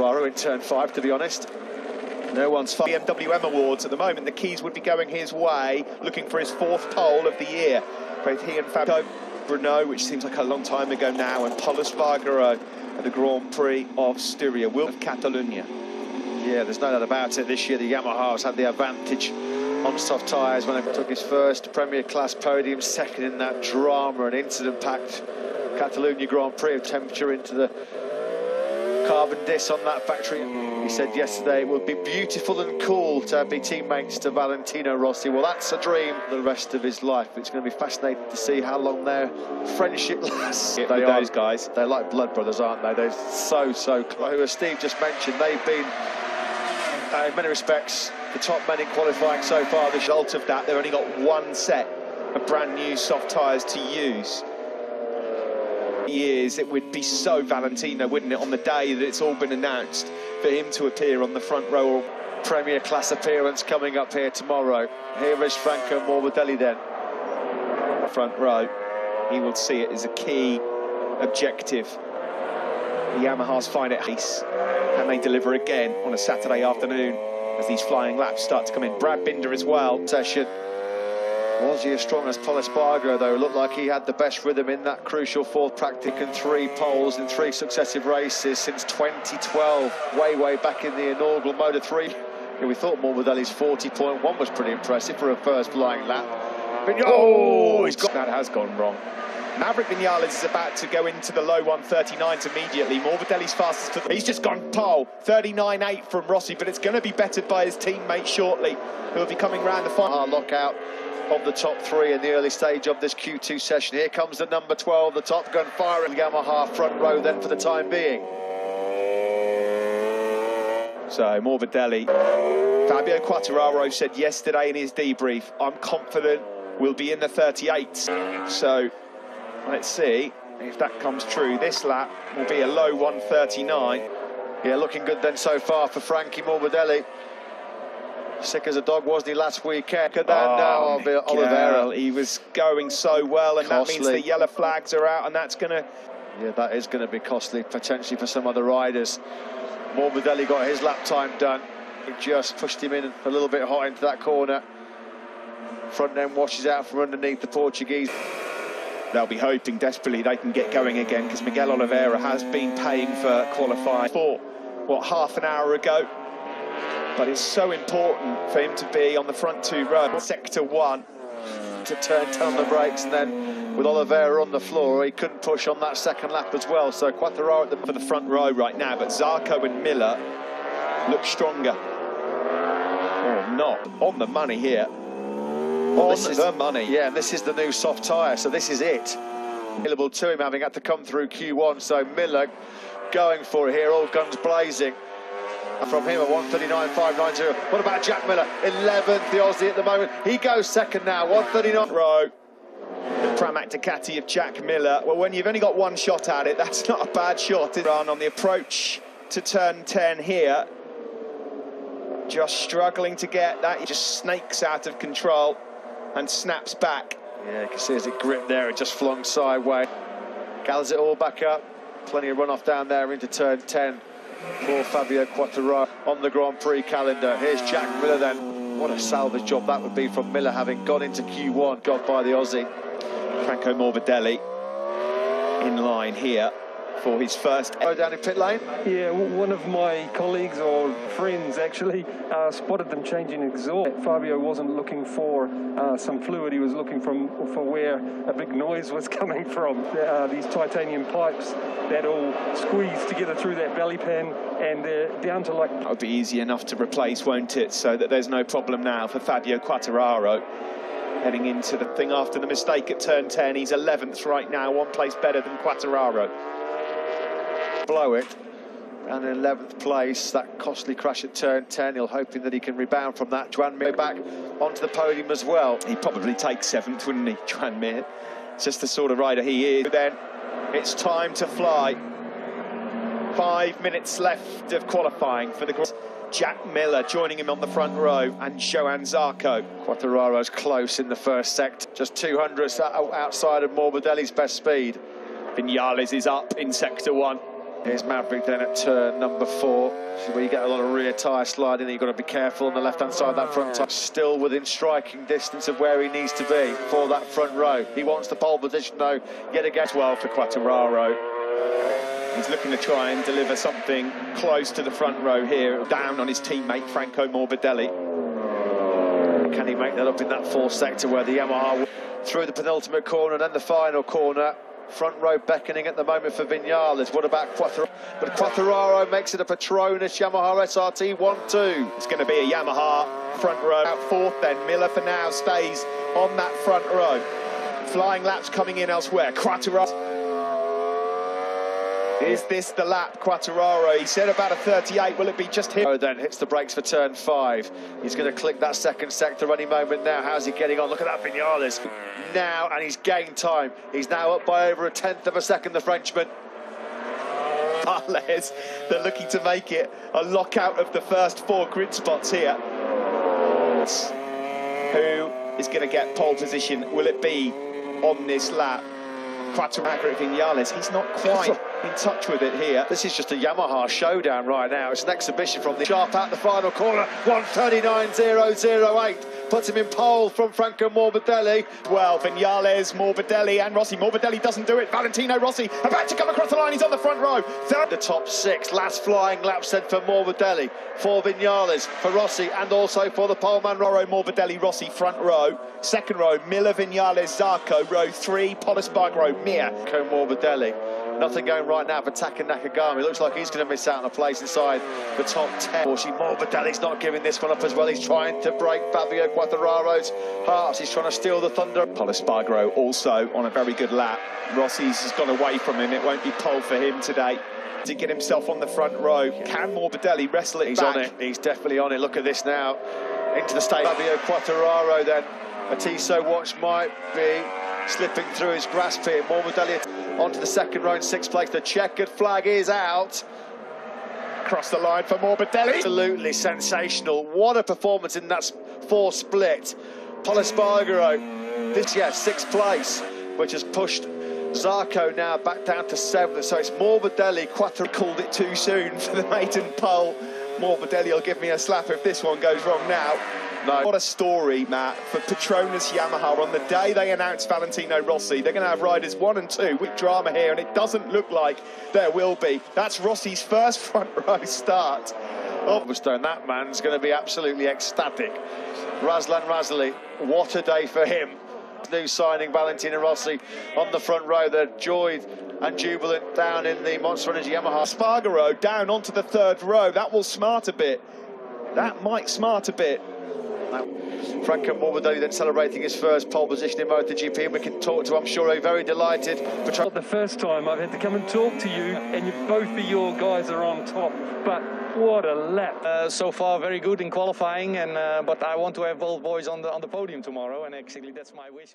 Quartararo in turn 5, to be honest. No one's far. BMW Awards at the moment, the keys would be going his way, looking for his 4th pole of the year. Both he and Fabio Bruno, which seems like a long time ago now, and Pol Espargaro at the Grand Prix of Styria, of Catalunya. Yeah, there's no doubt about it. This year the Yamahas had the advantage on soft tyres when he took his first Premier Class podium, second in that drama and incident-packed Catalunya Grand Prix of temperature into the carbon disc on that factory. He said yesterday it would be beautiful and cool to be teammates to Valentino Rossi. Well, that's a dream the rest of his life. It's going to be fascinating to see how long their friendship lasts. Those guys, they're like blood brothers, aren't they? They're so close. Who, as Steve just mentioned, they've been in many respects the top men in qualifying so far. The result of that, they've only got one set of brand new soft tyres to use. Years, it would be so Valentino, wouldn't it, on the day that it's all been announced, for him to appear on the front row. Premier Class appearance coming up here tomorrow. Here is Franco Morbidelli then. Front row, he will see it as a key objective. The Yamahas find it ace. Can they deliver again on a Saturday afternoon as these flying laps start to come in? Brad Binder as well. Session. Was he as strong as Pol Espargaro, though? It looked like he had the best rhythm in that crucial 4th practice and 3 poles in 3 successive races since 2012, way back in the inaugural Moto3. Yeah, we thought Morbidelli's 40.1 was pretty impressive for a first flying lap. Oh, that has gone wrong. Maverick Vinales is about to go into the low 139s immediately. Morbidelli's fastest. He's just gone pole. 39.8 from Rossi, but it's going to be bettered by his teammate shortly, who will be coming round the final. Lockout of the top 3 in the early stage of this Q2 session. Here comes the number 12, the Top Gun firing Yamaha front row then for the time being. So Morbidelli. Fabio Quartararo said yesterday in his debrief, I'm confident we'll be in the 38s. So let's see if that comes true. This lap will be a low 139. Yeah, looking good then so far for Frankie Morbidelli. Sick as a dog, wasn't he, last weekend? Oliveira. He was going so well, and costly. That means the yellow flags are out, and that's going to... Yeah, that is going to be costly, potentially, for some other riders. Morbidelli got his lap time done. He just pushed him in a little bit hot into that corner. Front end washes out from underneath the Portuguese. They'll be hoping desperately they can get going again, because Miguel Oliveira has been paying for qualifying for, what, half an hour ago. But it's so important for him to be on the front 2 row. Sector 1 to turn 10 on the brakes, and then with Oliveira on the floor, he couldn't push on that second lap as well. So Quartararo for the front row right now, but Zarco and Miller look stronger. Or not. On the money here. Well, on the money. Yeah, and this is the new soft tyre, so this is it. Available to him, having had to come through Q1. So Miller going for it here, all guns blazing. From him at 139.590. What about Jack Miller? 11th, the Aussie at the moment. He goes second now, 139. Row. The Pramac Ducati of Jack Miller. Well, when you've only got one shot at it, that's not a bad shot. Run on the approach to turn 10 here. Just struggling to get that. He just snakes out of control and snaps back. Yeah, you can see as it gripped there, it just flung sideways. Gathers it all back up. Plenty of runoff down there into turn 10. For Fabio Quartararo on the Grand Prix calendar. Here's Jack Miller then. What a salvage job that would be from Miller, having gone into Q1, got by the Aussie. Franco Morbidelli in line here for his first... Down in pit lane? Yeah, one of my colleagues or friends actually spotted them changing exhaust. Fabio wasn't looking for some fluid, he was looking for where a big noise was coming from. These titanium pipes that all squeeze together through that belly pan, and they're down to like... That'll be easy enough to replace, won't it? So that there's no problem now for Fabio Quartararo. Heading into the thing after the mistake at turn 10, he's 11th right now, 1 place better than Quartararo. Blow it, and in 11th place, that costly crash at turn 10. He'll hoping that he can rebound from that. Joan Mir back onto the podium as well. He'd probably take 7th, wouldn't he, Joan Mir? It's just the sort of rider he is. Then it's time to fly. 5 minutes left of qualifying for the Jack Miller joining him on the front row, and Johan Zarco. Quartararo's close in the first sector, just 200 outside of Morbidelli's best speed. Vinales is up in sector 1. Here's Maverick then at turn number 4. This is where you get a lot of rear tyre sliding. You've got to be careful on the left-hand side of that front tyre. Still within striking distance of where he needs to be for that front row. He wants the pole position though, yet again. Well for Quartararo. He's looking to try and deliver something close to the front row here, down on his teammate Franco Morbidelli. Can he make that up in that fourth sector where the Yamaha through the penultimate corner and then the final corner? Front row beckoning at the moment for Vinales. What about Quartararo? But Quartararo makes it a Petronas Yamaha SRT 1-2. It's going to be a Yamaha front row. Out fourth then. Miller for now stays on that front row. Flying laps coming in elsewhere. Quartararo. Is this the lap, Quartararo? He said about a 38. Will it be just him? Oh, then hits the brakes for turn 5. He's going to click that second sector any moment now. How's he getting on? Look at that Vinales now, and he's gained time. He's now up by over 1/10 of a second, the Frenchman. Vinales, they're looking to make it a lockout of the first 4 grid spots here. Who is going to get pole position? Will it be on this lap? Quartararo Vinales, he's not quite in touch with it here. This is just a Yamaha showdown right now. It's an exhibition from the sharp out the final corner. 1:39.008 puts him in pole from Franco Morbidelli. Well, Vinales, Morbidelli and Rossi. Morbidelli doesn't do it. Valentino Rossi about to come across the line. He's on the front row. The top 6. Last flying lap sent for Morbidelli, for Vinales, for Rossi, and also for the poleman. Morbidelli, Rossi, front row. Second row, Miller, Vinales, Zarco. Row 3, Polisbarro, Mir. Morbidelli. Nothing going right now for Taka Nakagami. Looks like he's going to miss out on a place inside the top 10. Morbidelli's not giving this one up as well. He's trying to break Fabio Quartararo's hearts. He's trying to steal the thunder. Polisbarro also on a very good lap. Rossi's has gone away from him. It won't be pole for him today. To get himself on the front row. Can Morbidelli wrestle it back? He's on it. He's definitely on it. Look at this now. Into the state. Fabio Quartararo then. A Tissot watch might be slipping through his grasp here. Morbidelli onto the second row in 6th place. The checkered flag is out. Across the line for Morbidelli. Absolutely sensational. What a performance in that 4 split. Polisbarro, this 6th place, which has pushed Zarco now back down to 7th. So it's Morbidelli. Quartararo called it too soon for the maiden pole. Morbidelli will give me a slap if this one goes wrong now. No. What a story, Matt, for Petronas Yamaha. On the day they announced Valentino Rossi, they're going to have riders 1 and 2 with drama here, and it doesn't look like there will be. That's Rossi's first front row start. That man's going to be absolutely ecstatic. Razlan Razali, what a day for him. New signing Valentino Rossi on the front row. They're joyed and jubilant down in the Monster Energy Yamaha. Spargaro down onto the 3rd row. That will smart a bit. That might smart a bit. Franco Morbidelli then celebrating his first pole position in MotoGP, and we can talk to, I'm sure, a very delighted. Not the first time I've had to come and talk to you, and both of your guys are on top, but what a lap. So far very good in qualifying, and but I want to have both boys on the podium tomorrow, and actually that's my wish.